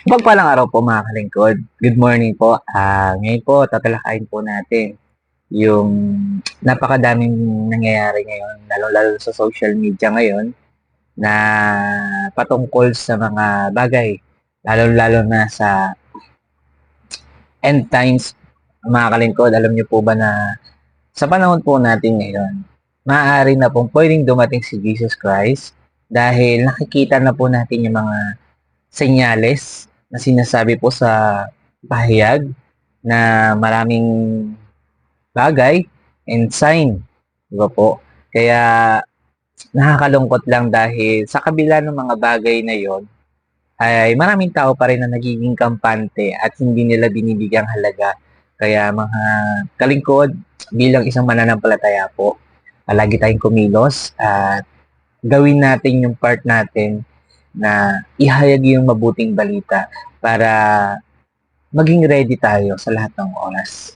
Mapagpalang araw po mga kalingkod. Good morning po. Ngayon po, tatalakayin po natin yung napakadaming nangyayari ngayon, lalo-lalo sa social media ngayon, na patungkol sa mga bagay, lalo-lalo na sa end times. Mga kalingkod, alam niyo po ba na sa panahon po natin ngayon, maaari na pong pwedeng dumating si Jesus Christ dahil nakikita na po natin yung mga senyales na sinasabi po sa pahayag na maraming bagay and sign, di ba po? Kaya nakakalungkot lang dahil sa kabila ng mga bagay na yon ay maraming tao pa rin na nagiging kampante at hindi nila binibigyang halaga. Kaya mga kalingkod, bilang isang mananampalataya po, lagi tayong kumilos at gawin natin yung part natin na ihayag yung mabuting balita para maging ready tayo sa lahat ng oras.